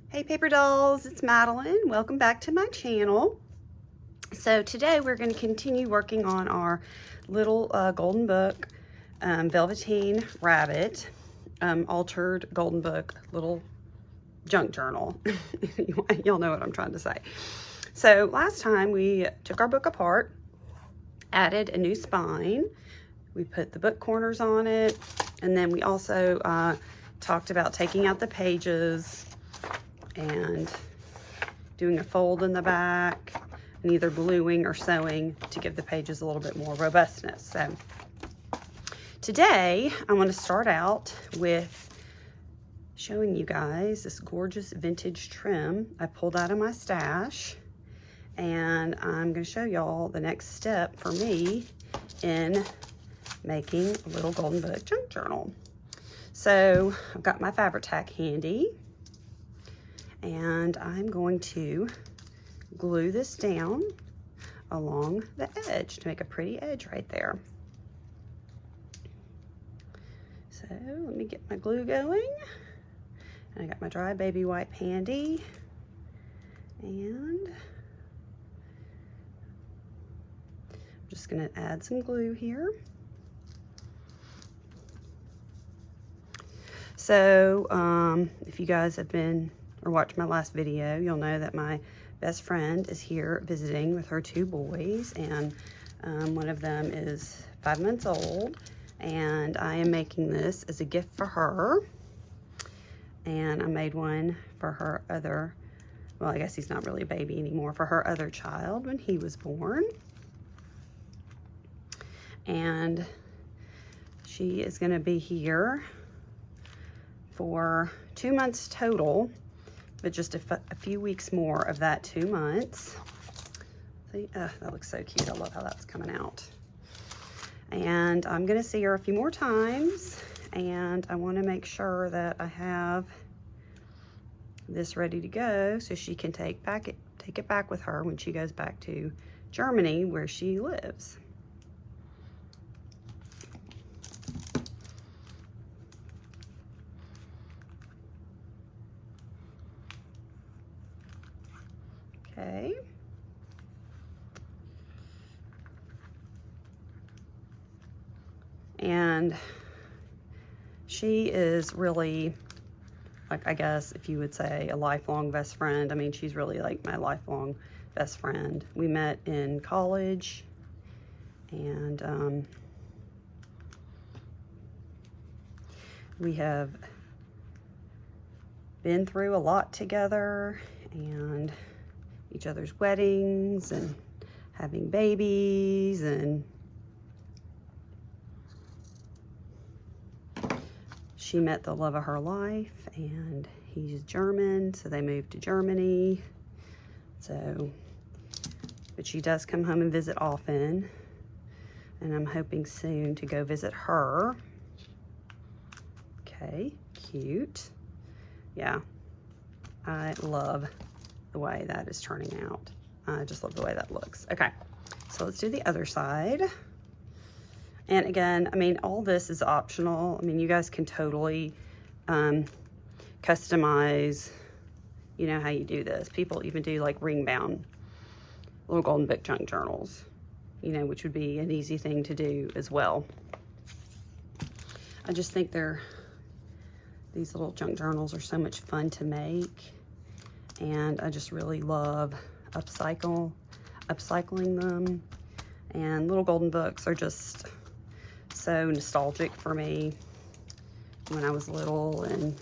Hey paper dolls, it's Madeline. Welcome back to my channel. So today we're going to continue working on our little golden book velveteen rabbit altered golden book little junk journal. Y'all know what I'm trying to say. So last time we took our book apart, added a new spine, we put the book corners on it, and then we also talked about taking out the pages and doing a fold in the back and either gluing or sewing to give the pages a little bit more robustness. So today I want to start out with showing you guys this gorgeous vintage trim I pulled out of my stash, and I'm going to show y'all the next step for me in making a little golden book junk journal. So I've got my fabric tack handy, and I'm going to glue this down along the edge to make a pretty edge right there. So let me get my glue going. And I got my dry baby wipe handy, and I'm just going to add some glue here. So if you guys have been or watched my last video, you'll know that my best friend is here visiting with her two boys, and one of them is 5 months old, and I am making this as a gift for her. And I made one for her other, well, I guess he's not really a baby anymore, for her other child when he was born. And she is going to be here for 2 months total, but just a few weeks more of that 2 months. See, that looks so cute. I love how that's coming out. And I'm going to see her a few more times, and I want to make sure that I have this ready to go so she can take it back with her when she goes back to Germany, where she lives. Okay. And she is really, like, I guess if you would say a lifelong best friend, I mean, she's really like my lifelong best friend. We met in college, and we have been through a lot together, and each other's weddings and having babies, and she met the love of her life, and he's German, so they moved to Germany. So, but she does come home and visit often, and I'm hoping soon to go visit her. Okay, cute. Yeah, I love the way that is turning out. I just love the way that looks. Okay, so let's do the other side. And again, I mean, all this is optional. I mean, you guys can totally customize, you know, how you do this. People even do like ring bound little golden book junk journals, you know, which would be an easy thing to do as well. I just think these little junk journals are so much fun to make, and I just really love upcycling them. And little golden books are just so nostalgic for me when I was little, and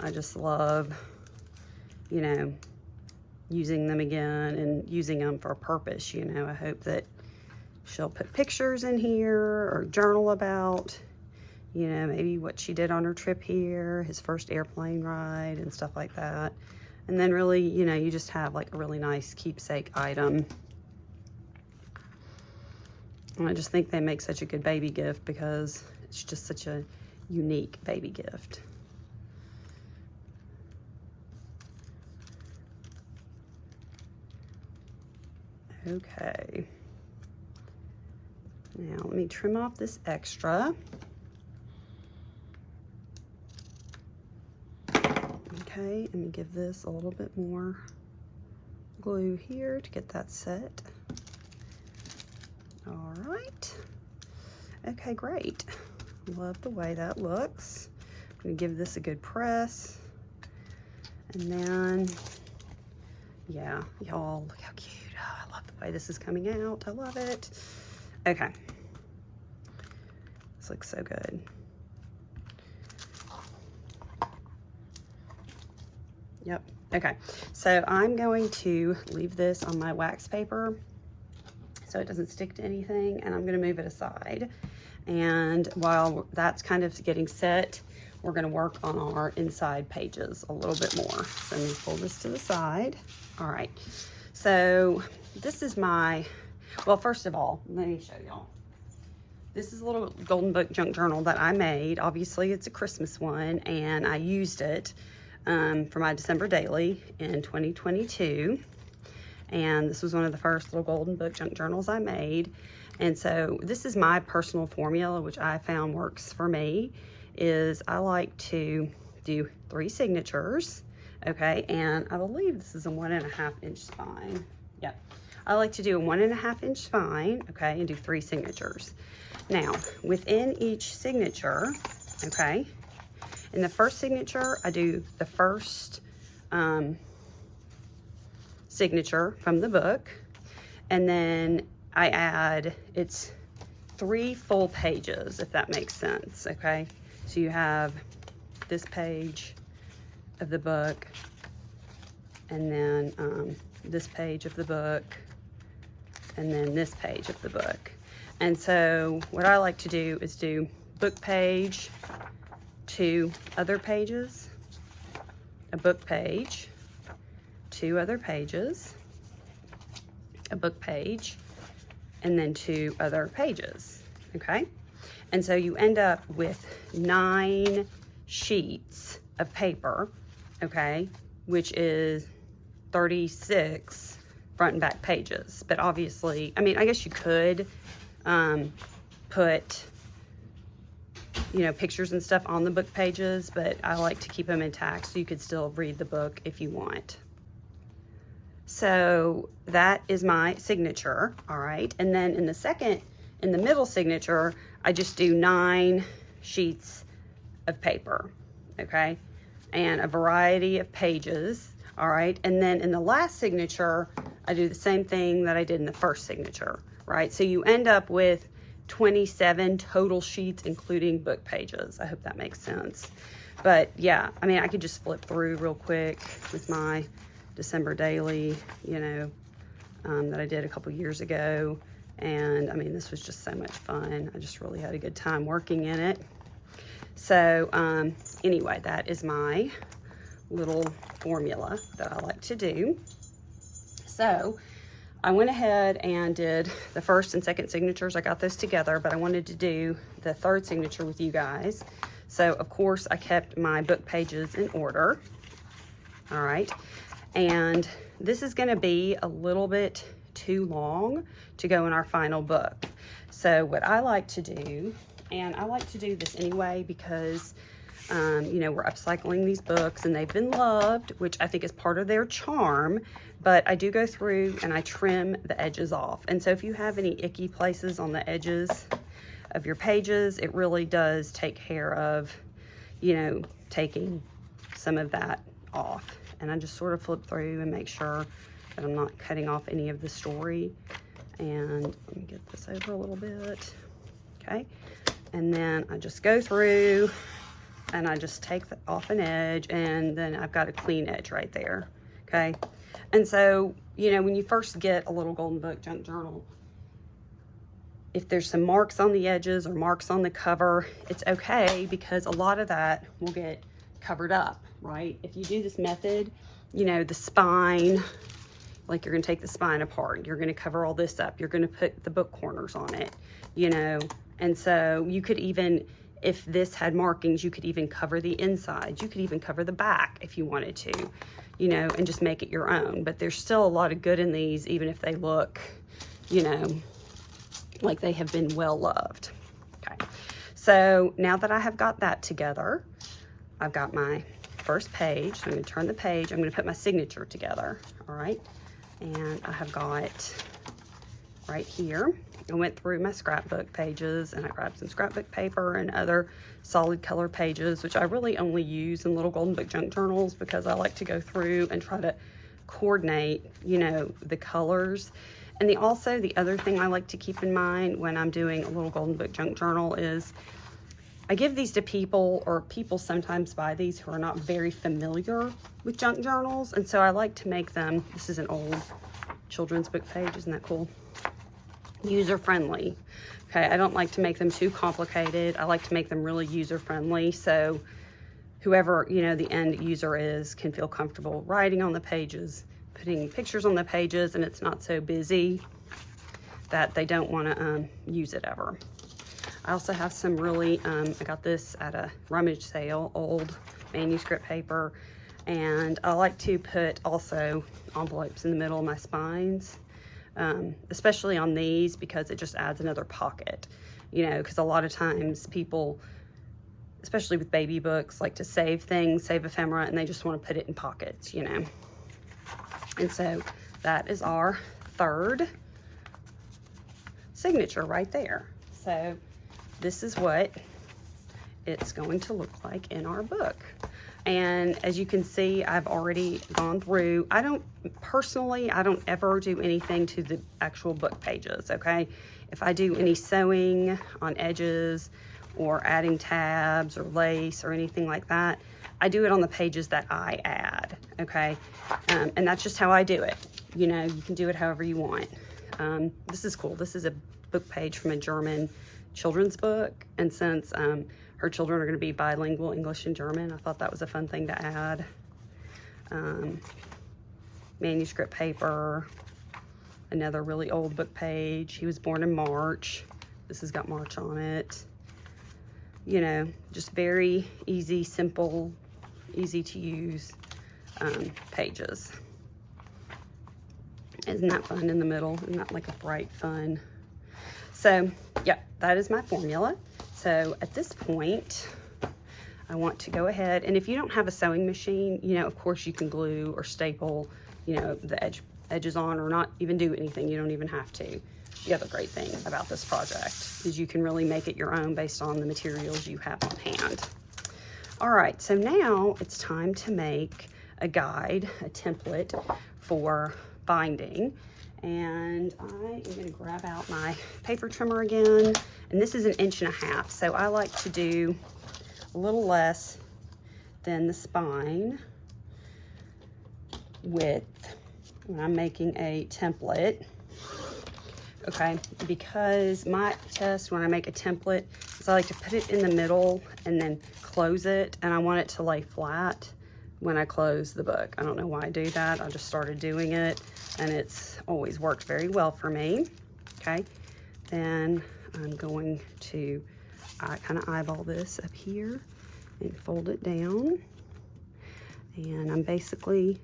I just love, you know, using them again and using them for a purpose. You know, I hope that she'll put pictures in here or journal about, you know, maybe what she did on her trip here, his first airplane ride and stuff like that. And then really, you know, you just have like a really nice keepsake item. And I just think they make such a good baby gift because it's just such a unique baby gift. Okay. Now let me trim off this extra. Okay, let me give this a little bit more glue here to get that set. All right. Okay, great. Love the way that looks. I'm gonna give this a good press. And then, yeah, y'all, look how cute. Oh, I love the way this is coming out. I love it. Okay. This looks so good. Yep. Okay. So I'm going to leave this on my wax paper so it doesn't stick to anything, and I'm going to move it aside. And while that's kind of getting set, we're going to work on our inside pages a little bit more. So let me pull this to the side. All right. So this is my, well, first of all, let me show y'all. This is a little golden book junk journal that I made. Obviously, it's a Christmas one, and I used it for my December daily in 2022. And this was one of the first little golden book junk journals I made. And so this is my personal formula, which I found works for me, is I like to do 3 signatures, okay? And I believe this is a 1.5 inch spine. Yep. I like to do a 1.5 inch spine, okay, and do 3 signatures. Now, within each signature, okay, in the first signature, I do the first signature from the book, and then I add, it's 3 full pages, if that makes sense, okay? So you have this page of the book, and then this page of the book, and then this page of the book. And so what I like to do is do book page, 2 other pages, a book page, 2 other pages, a book page, and then 2 other pages, okay? And so you end up with 9 sheets of paper, okay, which is 36 front and back pages. But obviously, I mean, I guess you could put, you know, pictures and stuff on the book pages, but I like to keep them intact so you could still read the book if you want. So that is my signature, all right? And then in the middle signature, I just do 9 sheets of paper, okay? And a variety of pages, all right? And then in the last signature, I do the same thing that I did in the first signature, right? So you end up with 27 total sheets, including book pages. I hope that makes sense. But yeah, I mean, I could just flip through real quick with my December daily, you know, that I did a couple years ago. And I mean, this was just so much fun. I just really had a good time working in it. So anyway, that is my little formula that I like to do. So I went ahead and did the first and second signatures. I got those together, but I wanted to do the third signature with you guys. So of course I kept my book pages in order. All right. And this is going to be a little bit too long to go in our final book. So what I like to do, and I like to do this anyway because, you know, we're upcycling these books and they've been loved, which I think is part of their charm, but I do go through and I trim the edges off. And so if you have any icky places on the edges of your pages, it really does take care of, you know, taking some of that off. And I just sort of flip through and make sure that I'm not cutting off any of the story. And let me get this over a little bit. Okay. And then I just go through and I just take off an edge, and then I've got a clean edge right there. Okay. And so, you know, when you first get a little golden book junk journal, if there's some marks on the edges or marks on the cover, it's okay because a lot of that will get covered up, right? If you do this method, you know, the spine, like you're gonna take the spine apart, you're gonna cover all this up, you're gonna put the book corners on it, you know, and so you could even, if this had markings, you could even cover the inside, you could even cover the back if you wanted to, you know, and just make it your own. But there's still a lot of good in these, even if they look, you know, like they have been well loved. Okay, so now that I have got that together, I've got my first page. So I'm going to turn the page. I'm going to put my signature together. All right. And I have got right here, I went through my scrapbook pages and I grabbed some scrapbook paper and other solid color pages, which I really only use in little golden book junk journals because I like to go through and try to coordinate, you know, the colors. And the other thing I like to keep in mind when I'm doing a little golden book junk journal is I give these to people, or people sometimes buy these who are not very familiar with junk journals. And so I like to make them, this is an old children's book page, isn't that cool? User-friendly. Okay, I don't like to make them too complicated. I like to make them really user-friendly, so whoever, you know, the end user is can feel comfortable writing on the pages, putting pictures on the pages, and it's not so busy that they don't want to use it ever. I also have some really, I got this at a rummage sale, old manuscript paper, and I like to put also envelopes in the middle of my spines. Especially on these, because it just adds another pocket, you know, because a lot of times people, especially with baby books, like to save things, save ephemera, and they just want to put it in pockets, you know. And so that is our third signature right there. So this is what it's going to look like in our book. And as you can see, I've already gone through, I don't ever do anything to the actual book pages, okay? If I do any sewing on edges or adding tabs or lace or anything like that, I do it on the pages that I add, okay? And that's just how I do it. You know, you can do it however you want. This is cool. This is a book page from a German children's book. And since her children are going to be bilingual, English and German, I thought that was a fun thing to add. Manuscript paper, another really old book page. He was born in March. This has got March on it. You know, just very easy, simple, easy to use pages. Isn't that fun in the middle? Isn't that like a bright, fun? So, yeah, that is my formula. So at this point, I want to go ahead, and if you don't have a sewing machine, you know, of course you can glue or staple, you know, the edges on, or not even do anything. You don't even have to. The other great thing about this project is you can really make it your own based on the materials you have on hand. All right, so now it's time to make a guide, a template for binding. And I am going to grab out my paper trimmer again. And this is 1.5 inches, so I like to do a little less than the spine width when I'm making a template. Okay, because my test when I make a template is I like to put it in the middle and then close it, and I want it to lay flat when I close the book. I don't know why I do that. I just started doing it, and it's always worked very well for me. Okay, then I'm going to kind of eyeball this up here and fold it down, and I'm basically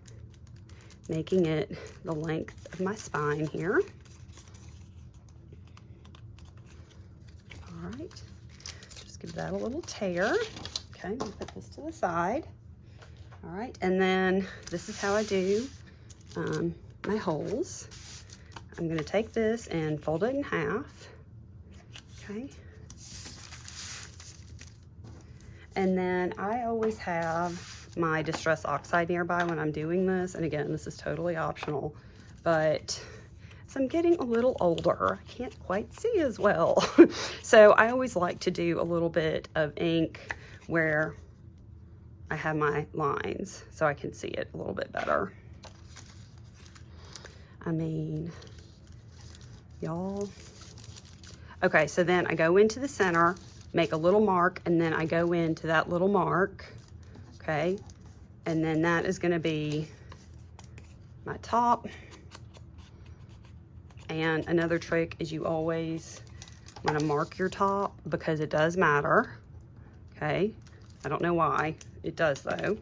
making it the length of my spine here. All right, just give that a little tear. Okay, I'm gonna put this to the side. All right, and then this is how I do my holes. I'm gonna take this and fold it in half, okay? And then I always have my Distress Oxide nearby when I'm doing this, and again, this is totally optional, but as I'm getting a little older, I can't quite see as well. So I always like to do a little bit of ink where I have my lines so I can see it a little bit better. I mean, y'all. Okay, so then I go into the center, make a little mark, and then I go into that little mark, okay? And then that is gonna be my top. And another trick is you always wanna mark your top because it does matter, okay? I don't know why, it does though.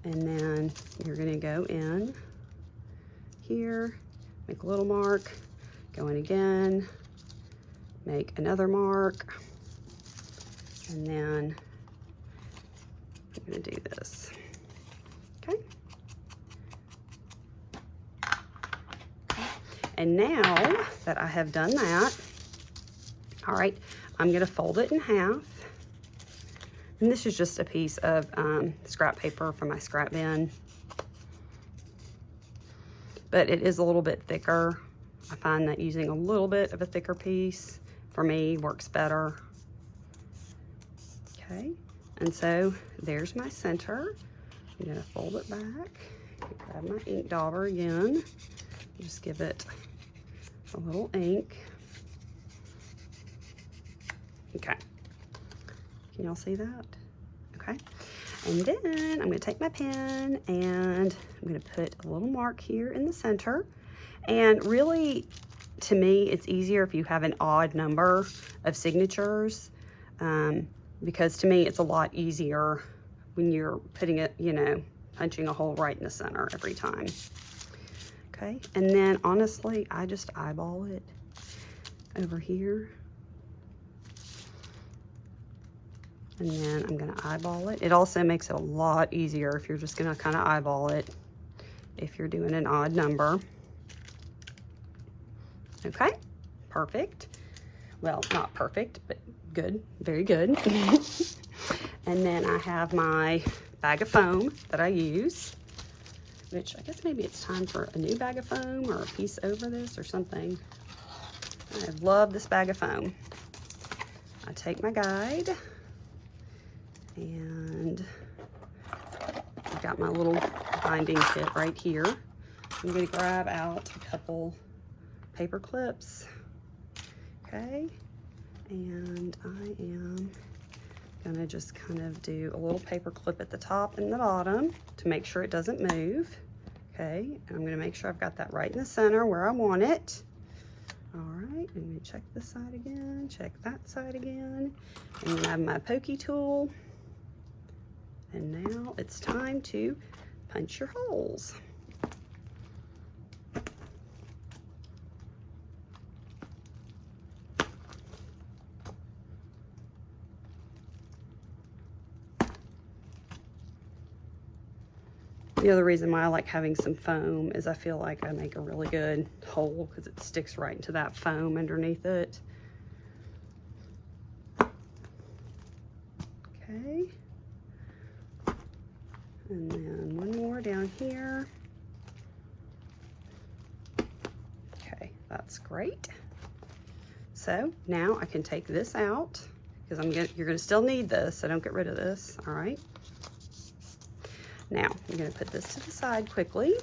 And then you're gonna go in here, make a little mark, go in again, make another mark, and then I'm gonna do this. And now that I have done that, all right, I'm gonna fold it in half. And this is just a piece of scrap paper from my scrap bin. But it is a little bit thicker. I find that using a little bit of a thicker piece, for me, works better. Okay, and so there's my center. I'm gonna fold it back, grab my ink dauber again, just give it a little ink. Okay, can y'all see that? Okay, and then I'm gonna take my pen and I'm gonna put a little mark here in the center. And really, to me, it's easier if you have an odd number of signatures, because to me, it's a lot easier when you're putting it, you know, punching a hole right in the center every time. Okay, and then honestly, I just eyeball it over here. And then I'm gonna eyeball it. It also makes it a lot easier if you're just gonna kind of eyeball it if you're doing an odd number. Okay, perfect. Well, not perfect, but good, very good. And then I have my bag of foam that I use, which I guess maybe it's time for a new bag of foam or a piece over this or something. I love this bag of foam. I take my guide and I've got my little binding kit right here. I'm gonna grab out a couple paper clips, okay, and I am gonna just kind of do a little paper clip at the top and the bottom to make sure it doesn't move, okay, and I'm gonna make sure I've got that right in the center where I want it. All right, I'm gonna check this side again, check that side again, and then I have my pokey tool, and now it's time to punch your holes. The other reason why I like having some foam is I feel like I make a really good hole because it sticks right into that foam underneath it. Okay. And then one more down here. Okay, that's great. So now I can take this out because you're gonna still need this, so don't get rid of this, all right? Now, I'm gonna put this to the side quickly.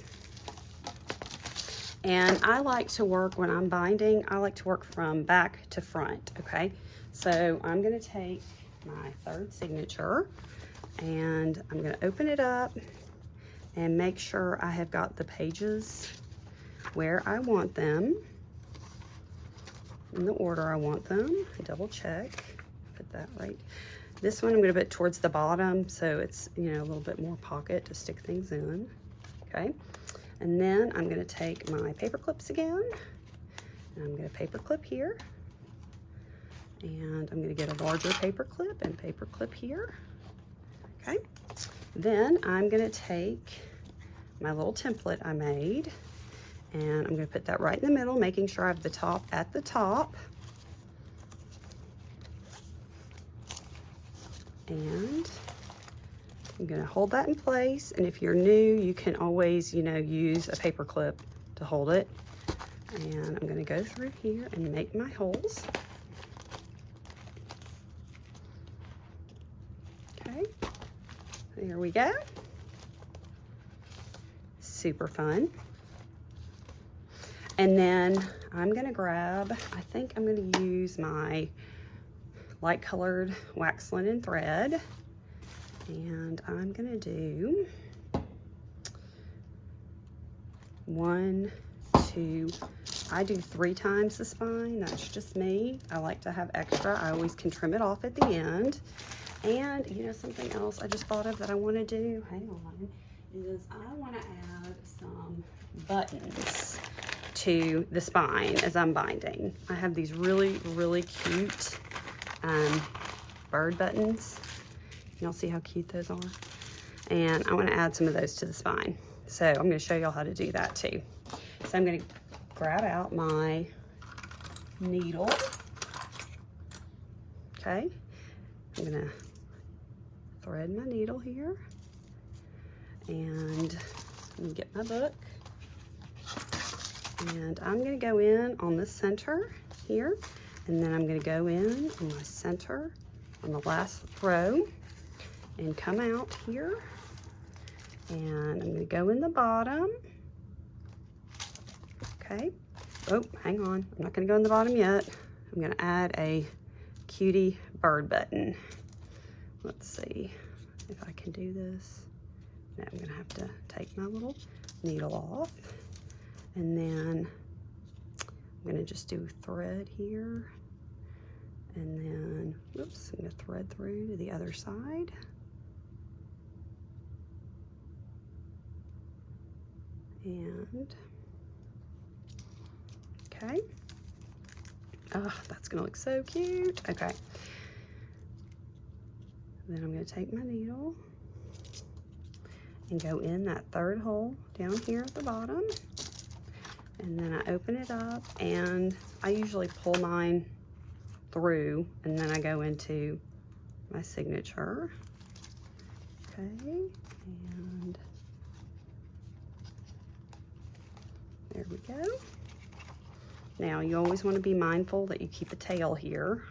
And I like to work, when I'm binding, I like to work from back to front, okay? So I'm gonna take my third signature and I'm gonna open it up and make sure I have got the pages where I want them, in the order I want them. Double check, put that right. This one I'm going to put towards the bottom so it's, you know, a little bit more pocket to stick things in, okay? And then I'm going to take my paper clips again, and I'm going to paper clip here, and I'm going to get a larger paper clip and paper clip here, okay? Then I'm going to take my little template I made, and I'm going to put that right in the middle, making sure I have the top at the top. And I'm gonna hold that in place, and if you're new, you can always, you know, use a paper clip to hold it. And I'm gonna go through here and make my holes. Okay, there we go. Super fun. And then I'm gonna grab, I think I'm gonna use my light colored wax linen thread, and I'm gonna do 1, 2, I do 3 times the spine. That's just me. I like to have extra. I always can trim it off at the end. And you know, something else I just thought of that I want to do, hang on, is I want to add some buttons to the spine as I'm binding. I have these really, really cute bird buttons. Y'all see how cute those are? And I want to add some of those to the spine. So I'm going to show y'all how to do that too. So I'm going to grab out my needle. Okay, I'm gonna thread my needle here, and let me get my book. And I'm gonna go in on the center here, and then I'm gonna go in on my center on the last row and come out here, and I'm gonna go in the bottom. Okay, oh, hang on, I'm not gonna go in the bottom yet. I'm gonna add a cutie bird button. Let's see if I can do this. Now I'm gonna have to take my little needle off, and then I'm gonna just do thread here, and then, whoops, I'm gonna thread through to the other side. And, okay. Oh, that's gonna look so cute. Okay. Then I'm gonna take my needle and go in that third hole down here at the bottom. And then I open it up, and I usually pull mine through, and then I go into my signature. Okay, and there we go. Now you always want to be mindful that you keep the tail here.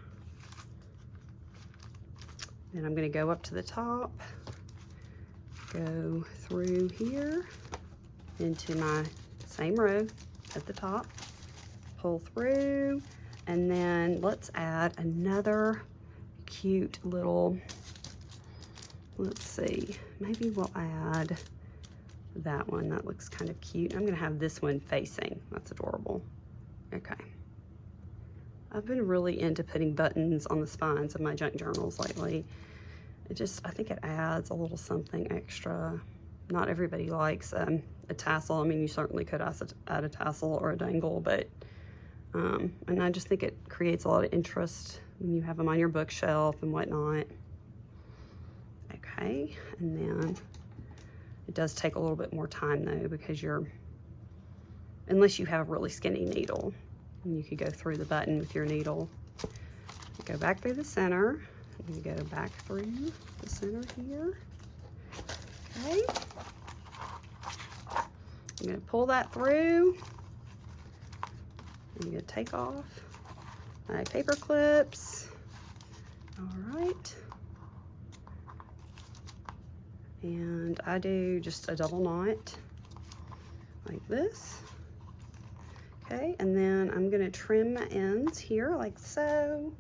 Then I'm going to go up to the top, go through here into my same row at the top, pull through, and then let's add another cute little, let's see, maybe we'll add that one. That looks kind of cute. I'm gonna have this one facing. That's adorable. Okay. I've been really into putting buttons on the spines of my junk journals lately. I think it adds a little something extra. Not everybody likes a tassel. I mean, you certainly could add a tassel or a dangle, but, and I just think it creates a lot of interest when you have them on your bookshelf and whatnot. Okay, and then it does take a little bit more time though, because unless you have a really skinny needle, and you could go through the button with your needle. Go back through the center, and you go back through the center here. Okay. I'm gonna pull that through. I'm gonna take off my paper clips. All right. And I do just a double knot like this. Okay, and then I'm gonna trim my ends here like so.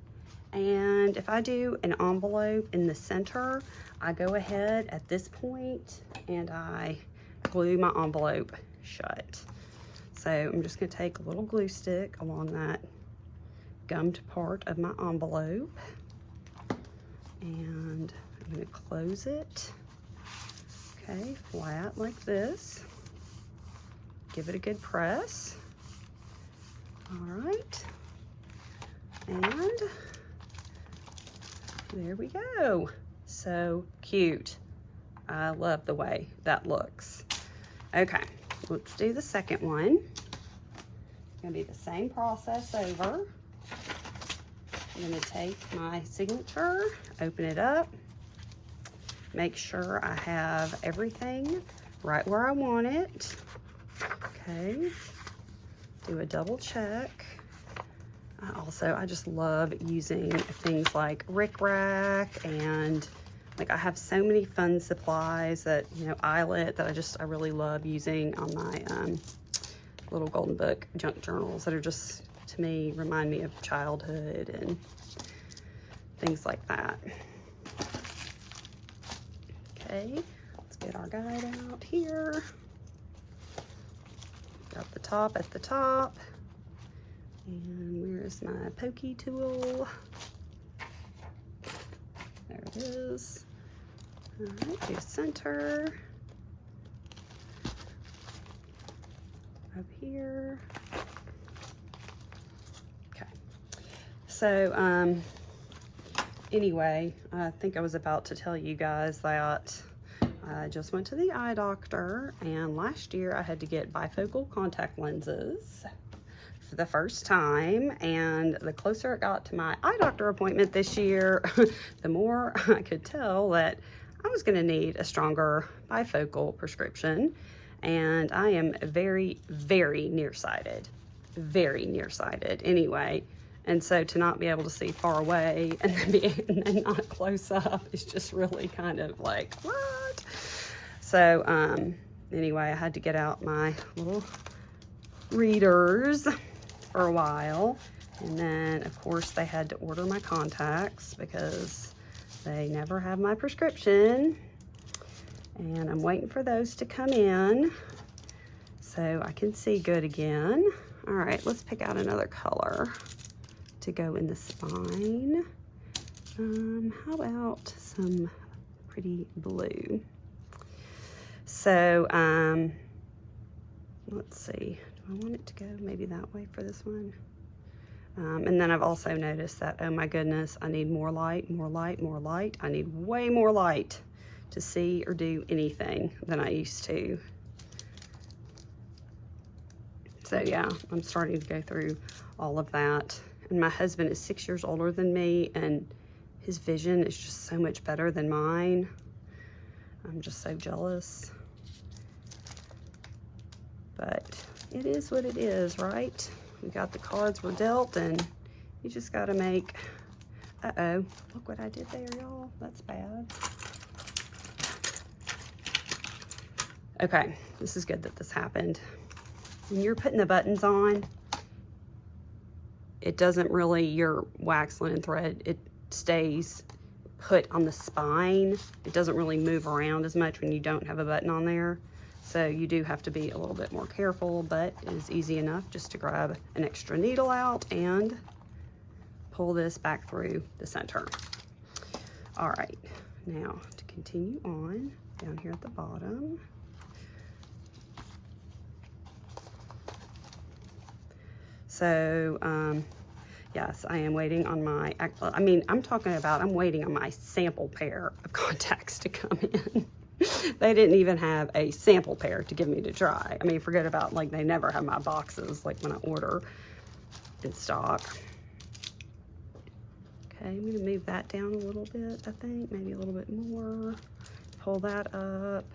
And if I do an envelope in the center, I go ahead at this point and I glue my envelope shut. So I'm just gonna take a little glue stick along that gummed part of my envelope, and I'm gonna close it, okay, flat like this. Give it a good press. All right, and there we go. So cute. I love the way that looks. Okay, let's do the second one. It's gonna be the same process over. I'm gonna take my signature, open it up, make sure I have everything right where I want it. Okay, do a double check. I just love using things like Rick Rack, and like I have so many fun supplies that, you know, eyelet that I really love using on my little Golden Book junk journals that are just, to me, remind me of childhood and things like that. Okay, let's get our guide out here. Got the top at the top. And where's my pokey tool? There it is. All right, do center. Up here. Okay. So, anyway, I think I was about to tell you guys that I just went to the eye doctor, and last year I had to get bifocal contact lenses. for the first time, and the closer it got to my eye doctor appointment this year, the more I could tell that I was going to need a stronger bifocal prescription, and I am very, very nearsighted. Very nearsighted anyway. And so to not be able to see far away and then not close up is just really kind of like, what? So anyway, I had to get out my little readers for a while. And then, of course, they had to order my contacts because they never have my prescription. And I'm waiting for those to come in so I can see good again. All right, let's pick out another color to go in the spine. How about some pretty blue? So let's see, do I want it to go maybe that way for this one? And then I've also noticed that, oh my goodness, I need more light, more light, more light. I need way more light to see or do anything than I used to. So yeah, I'm starting to go through all of that. And my husband is 6 years older than me, and his vision is just so much better than mine. I'm just so jealous. But it is what it is, right? We got the cards we're dealt, and you just gotta make, uh-oh, look what I did there, y'all. That's bad. Okay, this is good that this happened. When you're putting the buttons on, it doesn't really, your wax linen thread, it stays put on the spine. It doesn't really move around as much when you don't have a button on there. So you do have to be a little bit more careful, but it is easy enough just to grab an extra needle out and pull this back through the center. All right, now to continue on down here at the bottom. So, yes, I am waiting on my, I'm talking about, I'm waiting on my sample pair of contacts to come in. They didn't even have a sample pair to give me to try. I mean, forget about, like, they never have my boxes, like, when I order in stock. Okay, I'm gonna move that down a little bit, I think, maybe a little bit more. Pull that up.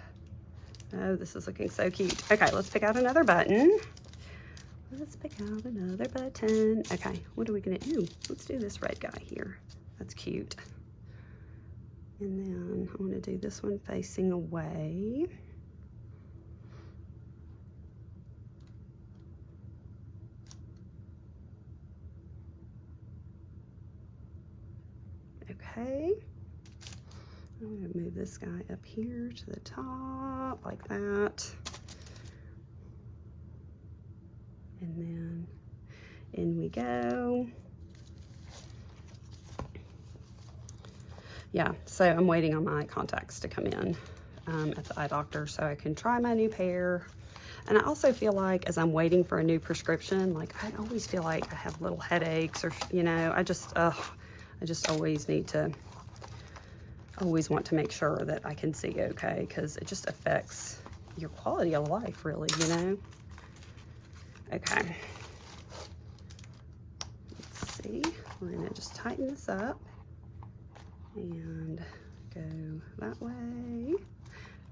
Oh, this is looking so cute. Okay, let's pick out another button. Let's pick out another button. Okay, what are we gonna do? Let's do this red guy here. That's cute. And then I wanna do this one facing away. Okay. I'm gonna move this guy up here to the top, like that. And then in we go. Yeah, so I'm waiting on my contacts to come in at the eye doctor so I can try my new pair. And I also feel like as I'm waiting for a new prescription, like I always feel like I have little headaches or, you know, I just always need to, always want to make sure that I can see okay, because it just affects your quality of life really, you know? Okay, let's see, we're gonna just tighten this up and go that way and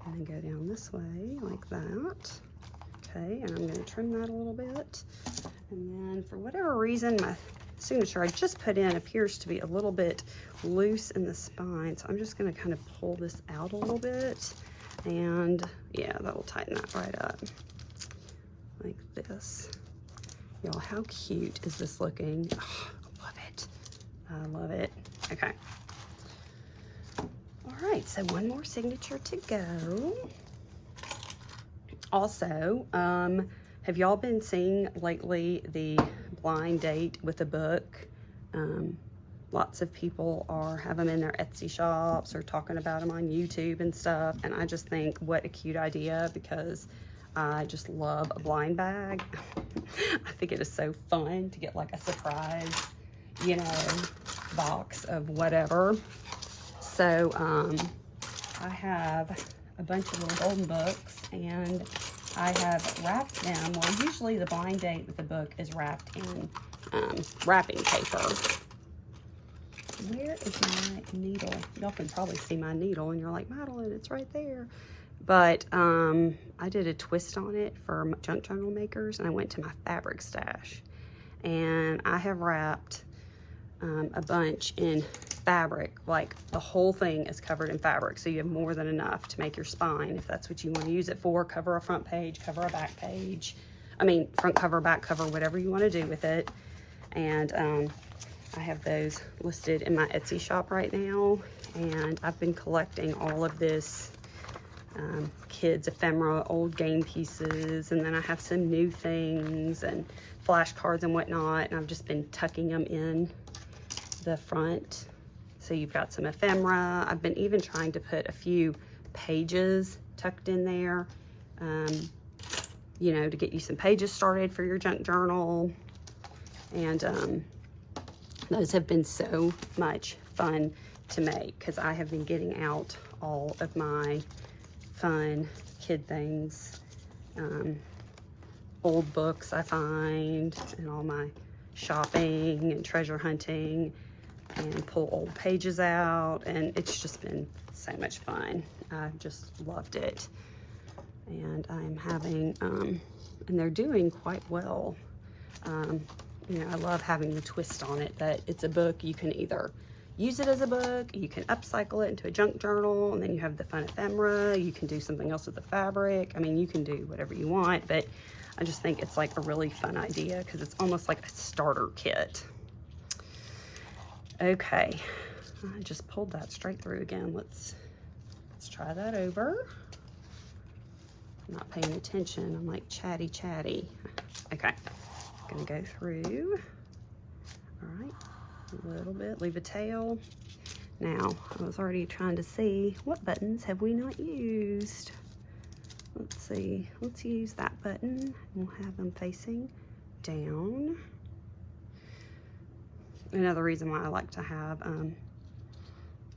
then go down this way like that. Okay, and I'm gonna trim that a little bit. And then for whatever reason, my signature I just put in appears to be a little bit loose in the spine. So I'm just gonna kind of pull this out a little bit, and yeah, that'll tighten that right up. Like this. Y'all, how cute is this looking? Oh, I love it. I love it. Okay. All right, so one more signature to go. Also, have y'all been seeing lately the blind date with a book? Lots of people have them in their Etsy shops or talking about them on YouTube and stuff. And I just think what a cute idea, because I just love a blind bag. I think it is so fun to get like a surprise, you know, box of whatever. So I have a bunch of little golden books, and I have wrapped them. Well, usually the blind date with the book is wrapped in wrapping paper. Where is my needle? Y'all can probably see my needle, and you're like, Madeline, it's right there. But I did a twist on it for junk journal makers, and I went to my fabric stash. And I have wrapped a bunch in fabric, like the whole thing is covered in fabric, so you have more than enough to make your spine if that's what you want to use it for. Cover a front page, cover a back page. I mean, front cover, back cover, whatever you want to do with it. And I have those listed in my Etsy shop right now, and I've been collecting all of this kids ephemera, old game pieces, and then I have some new things and flashcards and whatnot, and I've just been tucking them in the front. So you've got some ephemera. I've been even trying to put a few pages tucked in there, you know, to get you some pages started for your junk journal. And those have been so much fun to make because I have been getting out all of my fun kid things, old books I find, and all my shopping and treasure hunting, and pull old pages out, and it's just been so much fun. I've just loved it. And I'm having, and they're doing quite well. You know, I love having the twist on it that it's a book. You can either use it as a book, you can upcycle it into a junk journal, and then you have the fun ephemera. You can do something else with the fabric. I mean, you can do whatever you want, but I just think it's like a really fun idea because it's almost like a starter kit. Okay, I just pulled that straight through again. Let's try that over. I'm not paying attention. I'm like chatty. Okay, gonna go through. All right, a little bit, leave a tail. Now, I was already trying to see what buttons have we not used. Let's see, let's use that button. We'll have them facing down. Another reason why I like to have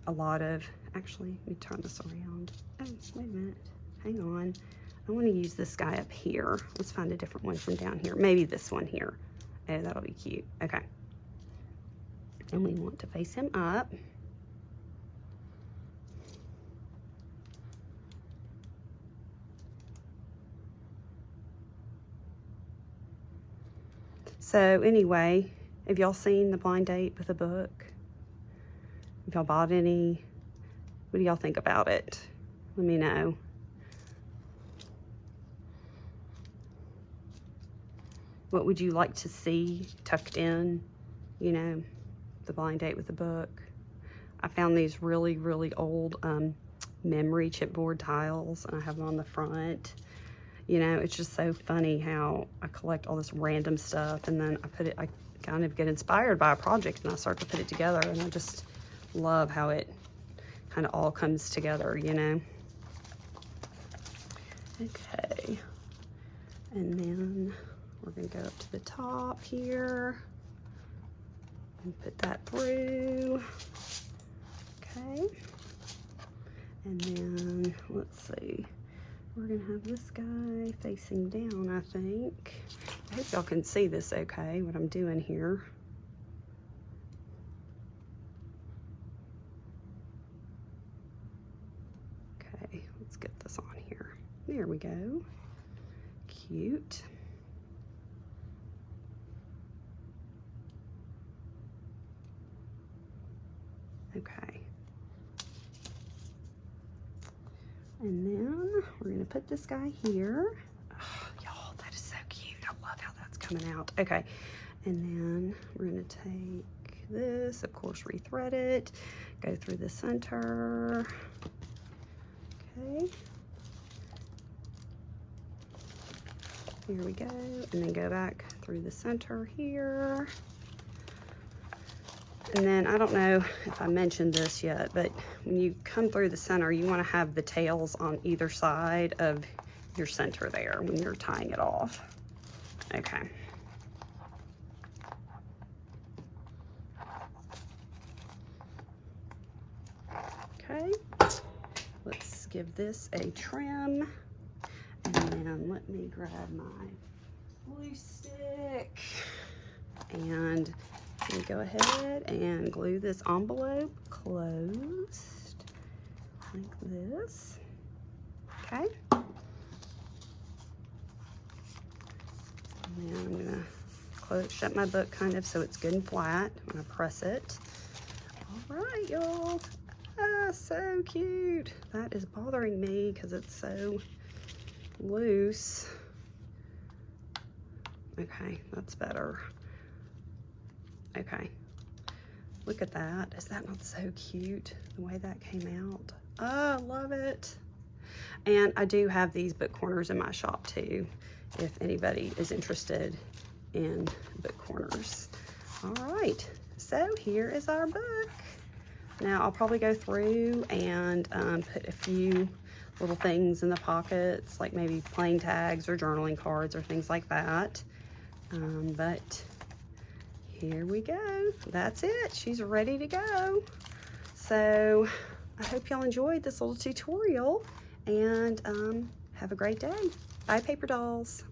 a lot of, actually, let me turn this around. Oh, wait a minute, hang on. I want to use this guy up here. Let's find a different one from down here. Maybe this one here. Oh, that'll be cute. Okay. And we want to face him up. So anyway, have y'all seen the blind date with a book? Have y'all bought any? What do y'all think about it? Let me know. What would you like to see tucked in, you know, the blind date with the book? I found these really, really old memory chipboard tiles, and I have them on the front. You know, it's just so funny how I collect all this random stuff, and then I kind of get inspired by a project, and I start to put it together, and I just love how it kind of all comes together, you know. Okay, and then we're gonna go up to the top here and put that through. Okay, and then let's see, we're gonna have this guy facing down, I think. I hope y'all can see this okay, what I'm doing here. Okay, let's get this on here. There we go. Cute. Okay. And then we're gonna put this guy here. Oh, y'all, that is so cute. I love how that's coming out. Okay, and then we're gonna take this, of course, rethread it, go through the center. Okay. Here we go, and then go back through the center here. And then, I don't know if I mentioned this yet, but when you come through the center, you want to have the tails on either side of your center there when you're tying it off. Okay. Okay. Let's give this a trim. And And let me grab my glue stick. And I'm gonna go ahead and glue this envelope closed like this. Okay. And then I'm gonna shut my book kind of so it's good and flat. I'm gonna press it. All right, y'all. Ah, so cute. That is bothering me because it's so loose. Okay, that's better. Okay, look at that. Is that not so cute, the way that came out? Oh, I love it. And I do have these book corners in my shop too, if anybody is interested in book corners. All right, so here is our book. Now I'll probably go through and put a few little things in the pockets, like maybe playing tags or journaling cards or things like that. But here we go. That's it. She's ready to go. So I hope y'all enjoyed this little tutorial, and have a great day. Bye, paper dolls.